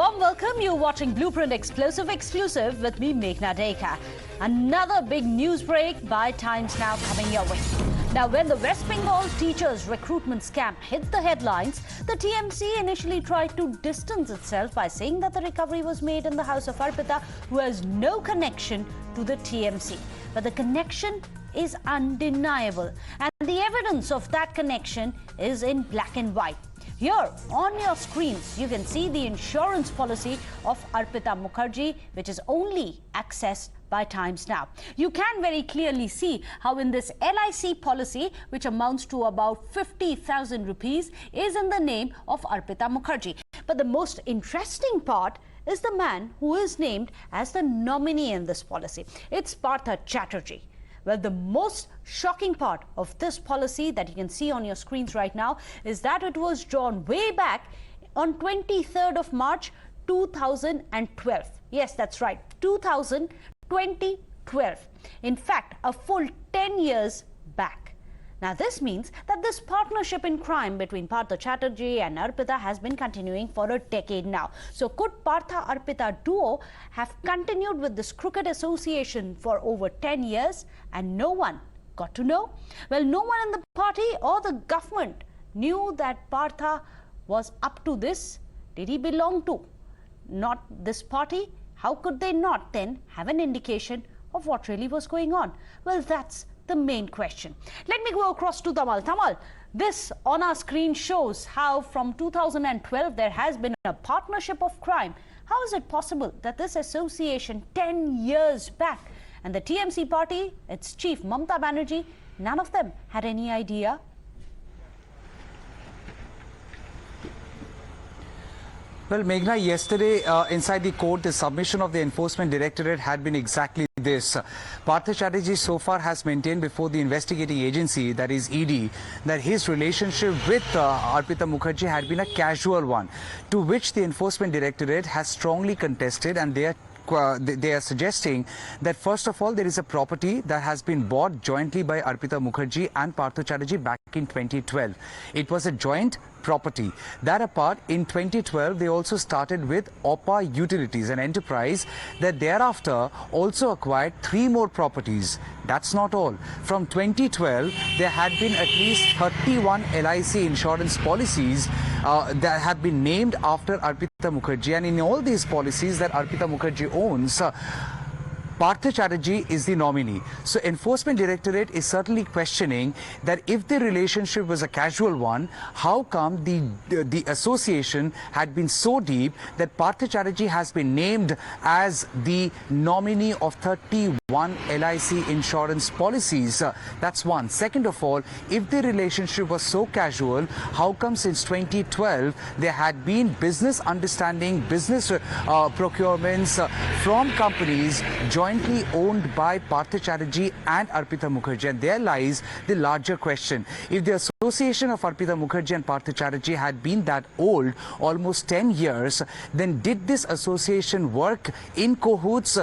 warm welcome. You're watching BluePrint Exclusive with me, Meghna Deka. Another big news break by Times Now coming your way. Now, when the West Bengal teachers' recruitment scam hit the headlines, the TMC initially tried to distance itself by saying that the recovery was made in the house of Arpita, who has no connection to the TMC. But the connection is undeniable, and the evidence of that connection is in black and white. Here on your screens, you can see the insurance policy of Arpita Mukherjee, which is only accessed by Times Now. You can very clearly see how in this LIC policy, which amounts to about 50,000 rupees, is in the name of Arpita Mukherjee. But the most interesting part is the man who is named as the nominee in this policy. It's Partha Chatterjee. Well, the most shocking part of this policy that you can see on your screens right now is that it was drawn way back on 23rd of March 2012. Yes, that's right, 2012. In fact, a full 10 years back. Now, this means that this partnership in crime between Partha Chatterjee and Arpita has been continuing for a decade now. So, could Partha-Arpita duo have continued with this crooked association for over 10 years and no one got to know? Well, no one in the party or the government knew that Partha was up to this. Did he belong to not this party? How could they not then have an indication of what really was going on? Well, that's the main question. Let me go across to Tamal. Tamal, this on our screen shows how from 2012 there has been a partnership of crime. How is it possible that this association 10 years back and the TMC party, its chief Mamta Banerjee, none of them had any idea? Well, Meghna, yesterday inside the court, the submission of the Enforcement Directorate had been exactly this. Partha Chatterjee so far has maintained before the investigating agency, that is ED, that his relationship with Arpita Mukherjee had been a casual one, to which the Enforcement Directorate has strongly contested, and they are suggesting that first of all there is a property that has been bought jointly by Arpita Mukherjee and Partha Chatterjee back in 2012. It was a joint property. That apart, in 2012 they also started with OPA Utilities, an enterprise that thereafter also acquired 3 more properties. That's not all. From 2012 there had been at least 31 LIC insurance policies that have been named after Arpita Mukherjee, and in all these policies that Arpita Mukherjee owns, Partha Chatterjee is the nominee. So Enforcement Directorate is certainly questioning that if the relationship was a casual one, how come the association had been so deep that Partha Chatterjee has been named as the nominee of 31 LIC insurance policies? That's one. Second of all, if the relationship was so casual, how come since 2012 there had been business understanding, business procurements from companies jointly owned by Partha Chatterjee and Arpita Mukherjee? And there lies the larger question. If the association of Arpita Mukherjee and Partha Chatterjee had been that old, almost 10 years, then did this association work in cahoots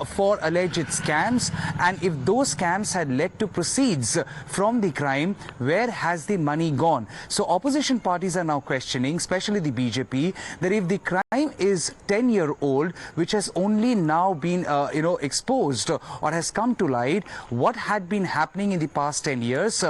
for alleged scams? And if those scams had led to proceeds from the crime, where has the money gone? So opposition parties are now questioning, especially the BJP, that if the crime is 10-year-old, which has only now been exposed or has come to light, what had been happening in the past 10 years?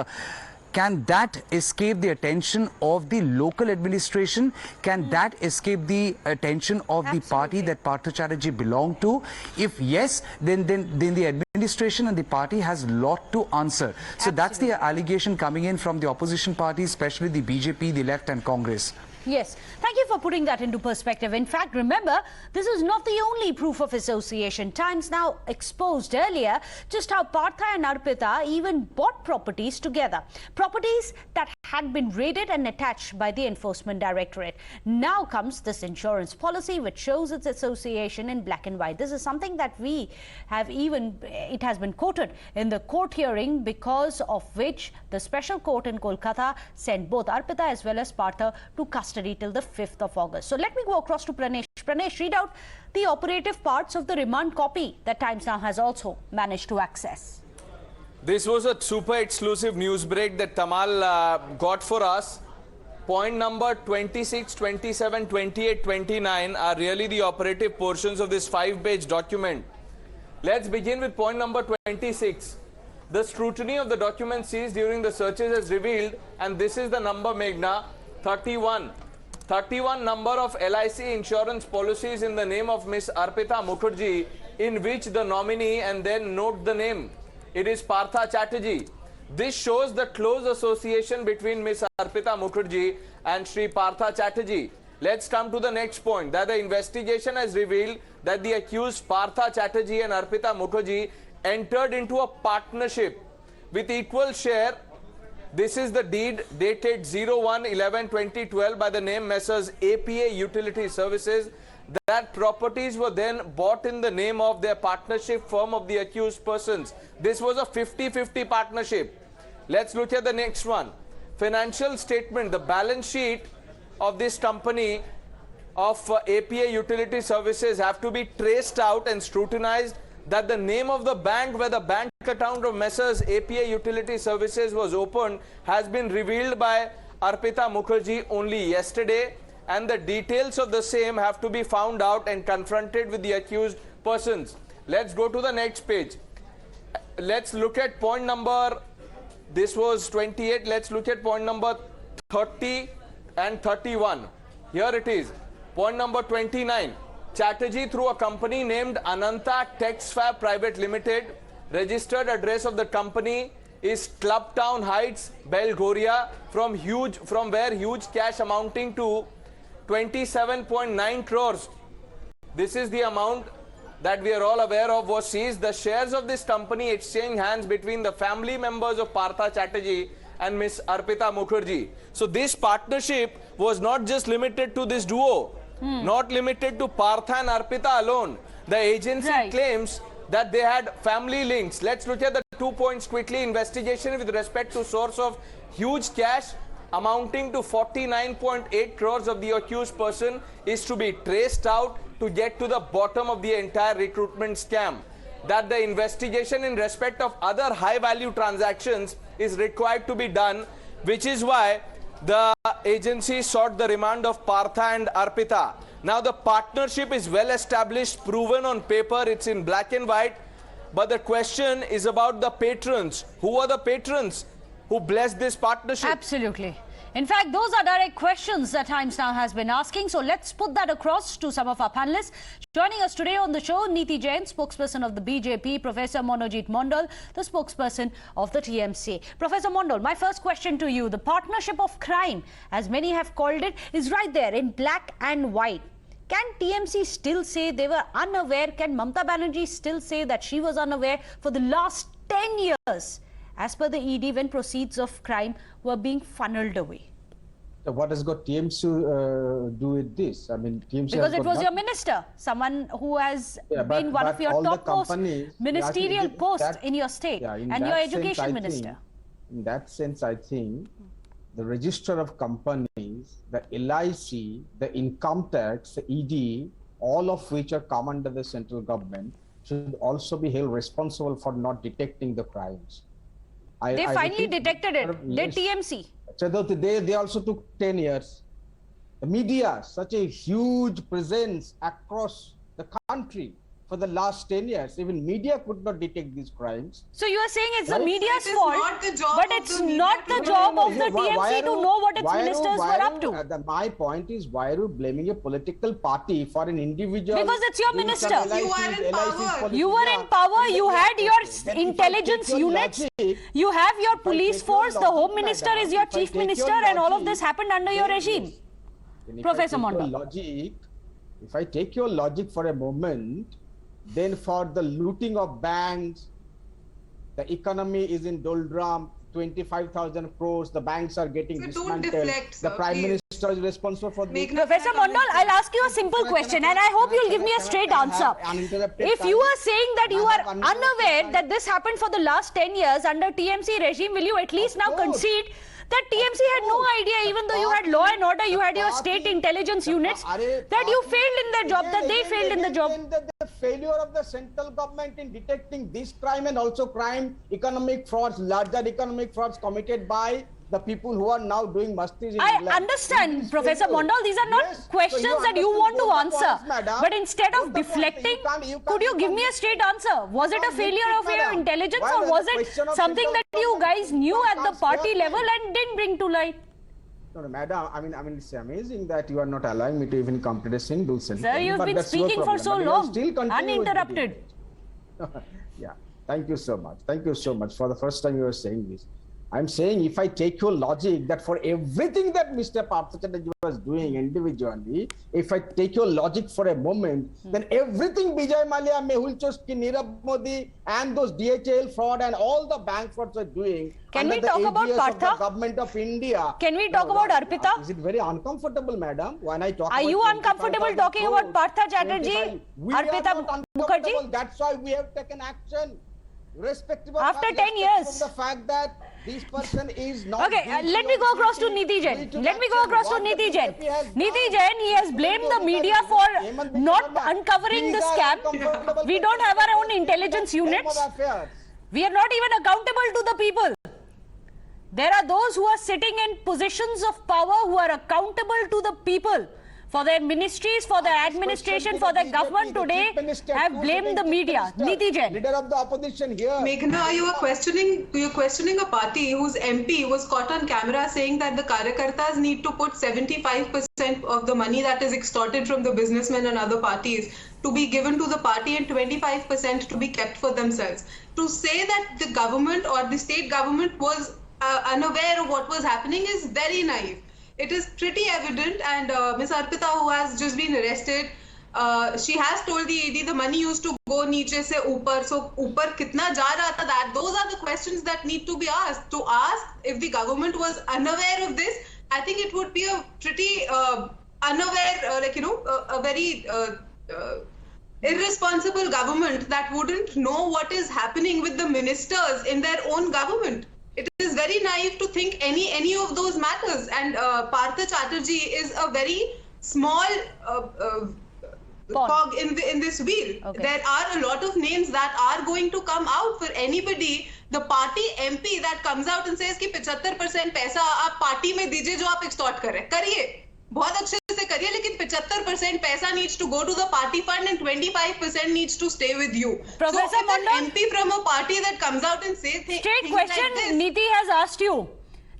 Can that escape the attention of the local administration? Can that escape the attention of the party that Partha Chatterjee belonged to? If yes, then the administration and the party has a lot to answer. So that's the allegation coming in from the opposition parties, especially the BJP, the left and Congress. Yes, thank you for putting that into perspective. In fact, remember, this is not the only proof of association. Times Now exposed earlier just how Partha and Arpita even bought properties together. Properties that had been raided and attached by the Enforcement Directorate. Now comes this insurance policy which shows its association in black and white. This is something that we have it has been quoted in the court hearing, because of which the special court in Kolkata sent both Arpita as well as Partha to custody till the 5th of August. So let me go across to Pranesh. Pranesh, read out the operative parts of the remand copy that Times Now has also managed to access. This was a super exclusive news break that Tamal got for us. point number 26, 27, 28, 29 are really the operative portions of this 5-page document. Let's begin with point number 26. The scrutiny of the document seized during the searches has revealed, and this is the number, Meghna, 31. 31 number of LIC insurance policies in the name of Miss Arpita Mukherjee, in which the nominee, and then note the name, it is Partha Chatterjee. This shows the close association between Miss Arpita Mukherjee and Shri Partha Chatterjee. Let's come to the next point, that the investigation has revealed that the accused Partha Chatterjee and Arpita Mukherjee entered into a partnership with equal share. This is the deed dated 01/11/2012 by the name Messrs. APA Utility Services. That properties were then bought in the name of their partnership firm of the accused persons. This was a 50-50 partnership. Let's look at the next one. Financial statement, the balance sheet of this company of APA Utility Services have to be traced out and scrutinized, that the name of the bank where the bank account of Messrs. APA Utility Services was opened has been revealed by Arpita Mukherjee only yesterday, and the details of the same have to be found out and confronted with the accused persons. Let's go to the next page. Let's look at point number, this was 28, let's look at point number 30 and 31. Here it is. Point number 29. Chatterjee, through a company named Ananta Texfab Private Limited, registered address of the company is Clubtown Heights, Belgoria, from where huge cash amounting to 27.9 crores. This is the amount that we are all aware of was seized. The shares of this company exchanged hands between the family members of Partha Chatterjee and Miss Arpita Mukherjee. So this partnership was not just limited to this duo, not limited to Partha and Arpita alone. The agency claims that they had family links. Let's look at the 2 points quickly. Investigation with respect to source of huge cash amounting to 49.8 crores of the accused person is to be traced out to get to the bottom of the entire recruitment scam. That the investigation in respect of other high-value transactions is required to be done, which is why the agency sought the remand of Partha and Arpita. Now the partnership is well established, proven on paper, it's in black and white, but the question is about the patrons. Who are the patrons who blessed this partnership? Absolutely. In fact, those are direct questions that Times Now has been asking. So let's put that across to some of our panelists. Joining us today on the show, Neeti Jain, spokesperson of the BJP, Professor Monojit Mondal, the spokesperson of the TMC. Professor Mondal, my first question to you. The partnership of crime, as many have called it, is right there in black and white. Can TMC still say they were unaware? Can Mamata Banerjee still say that she was unaware for the last 10 years? As per the ED, when proceeds of crime were being funneled away. So what has got TMC to do with this? I mean, TMC because it was your minister, someone who has been one of your topmost ministerial posts in your state, and your education minister. In that sense, I think the register of companies, the LIC, the income tax, the ED, all of which are come under the central government, should also be held responsible for not detecting the crimes. They finally detected it. Did TMC? So they also took 10 years. The media, such a huge presence across the country for the last 10 years. Even media could not detect these crimes. So you are saying it's the media's fault, but it's not the job of the TMC to know what its ministers were up to. My point is, why are you blaming a political party for an individual? Because it's your minister. You are in power. You were in power. You had your intelligence units. You have your police force. The Home Minister is your chief minister, and all of this happened under your regime. Professor Mondal. If I take your logic for a moment, then for the looting of banks, the economy is in doldrum, 25,000 crores, the banks are getting dismantled. The Prime Minister is responsible for this. Professor Mondal, I'll ask you a simple question, and I hope you'll give me a straight answer. If you are saying that you are unaware that this happened for the last 10 years under TMC regime, will you at least now concede that TMC had no idea, even though you had law and order, you had your state intelligence units, that you failed in their job, that they failed in the job? The failure of the central government in detecting this crime and also crime, economic frauds, larger economic frauds committed by the people who are now doing mastis in I England. understand, Professor Mondal, these are not questions that you want to answer. But instead of deflecting, could you give me a straight answer? Was it a failure of your intelligence, or was it something that you guys knew at the party level and didn't bring to light? No, madam, I mean, it's amazing that you are not allowing me to even complete a single sentence. Sir, you've been speaking for so long, uninterrupted. Yeah, thank you so much. Thank you so much. For the first time you are saying this. I'm saying, if I take your logic that for everything that Mr. Partha Chatterjee was doing individually, if I take your logic for a moment, then everything Vijay Mallya, Mehul Choksey, Nirav Modi and those DHL fraud and all the bank frauds are doing. Can we talk about Partha? The government of India. Can we talk about Arpita? Is it very uncomfortable, madam, when I talk Are you uncomfortable talking about Partha Chatterjee, Arpita Mukherjee? That's why we have taken action. Irrespective of after 10 years of the fact that this person is not. Okay, let me go across to Niti Jain. Let me go across to Niti Jain. Niti Jain, he has blamed the media for not uncovering the scam. We don't have our own intelligence units. We are not even accountable to the people. There are those who are sitting in positions of power who are accountable to the people. For their ministries, for their administration, for their government today, have blamed the media. Niti Jain. Leader of the opposition here. Meghna, you are questioning a party whose MP was caught on camera saying that the Karyakartas need to put 75% of the money that is extorted from the businessmen and other parties to be given to the party and 25% to be kept for themselves. To say that the government or the state government was unaware of what was happening is very naive. It is pretty evident, and Ms. Arpita, who has just been arrested, she has told the ED the money used to go niche se upar. So upar kitna ja raha tha, that those are the questions that need to be asked. To ask if the government was unaware of this, I think it would be a pretty unaware, a very irresponsible government that wouldn't know what is happening with the ministers in their own government. It is very naive to think any of those matters, and Partha Chatterjee is a very small cog in this wheel. Okay. There are a lot of names that are going to come out for anybody. The party MP that comes out and says कि 75% पैसा आप party में दीजिए जो आप extort कर रहे हैं, करिए, बहुत अच्छे से करिए, लेकिन 75% पैसा needs to go to the party fund and 25% needs to stay with you. Professor so if Mondal, an MP from a party that comes out and says things straight question like this, Niti has asked you.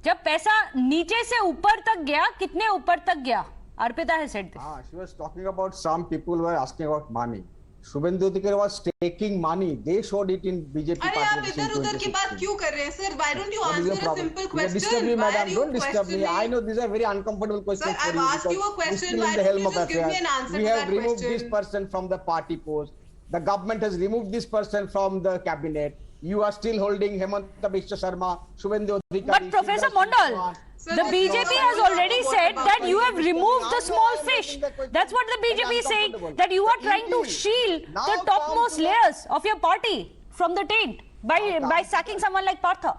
जब पैसा नीचे से ऊपर तक गया, कितने ऊपर तक गया? Arpita has said this. She was talking about some people who were asking about money. Shubhendu Adhikari was taking money. They showed it in BJP party. अरे आप इधर-उधर की बात क्यों कर रहे हैं, sir? Why don't you answer a simple question? Disturb me, Why are madam. you Don't disturb me. questioning? I know these are very uncomfortable questions. Sir, I've asked you a question. Why don't you just give me an answer to that question? We have removed this person from the party post. The government has removed this person from the cabinet. You are still holding Hemanta Biswa Sharma, Shubhendu Adhikari. But Professor Mondal, the BJP has already said that you have removed the small fish. That's what the BJP is saying, that you are trying to shield the topmost layers of your party from the taint by sacking someone like Partha.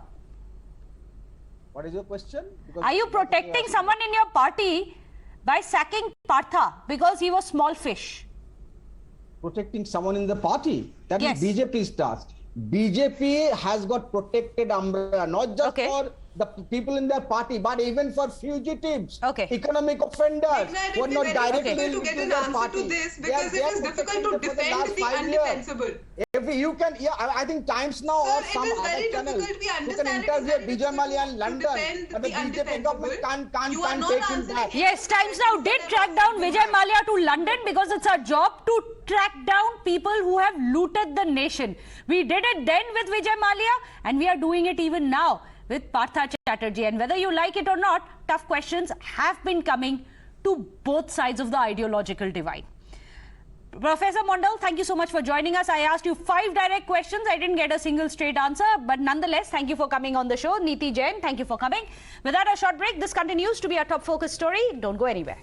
What is your question? Are you protecting someone in your party by sacking Partha because he was small fish? Protecting someone in the party? That Yes. is BJP's task. BJP has got protected umbrella, not just for the people in their party, but even for fugitives, economic offenders who are not directly to get an answer to this, because it is difficult to defend the undefensible. You can, I think Times Now or some other channel, you can interview Vijay Mallya in London, but the BJP government can't take him back. Yes, Times Now did track down Vijay Mallya to London because it's our job to track down people who have looted the nation. We did it then with Vijay Mallya, and we are doing it even now with Partha Chatterjee. And whether you like it or not, tough questions have been coming to both sides of the ideological divide. Professor Mondal, thank you so much for joining us. I asked you 5 direct questions. I didn't get a single straight answer, but nonetheless, thank you for coming on the show. Niti Jain, thank you for coming. Without a short break, this continues to be our top focus story. Don't go anywhere.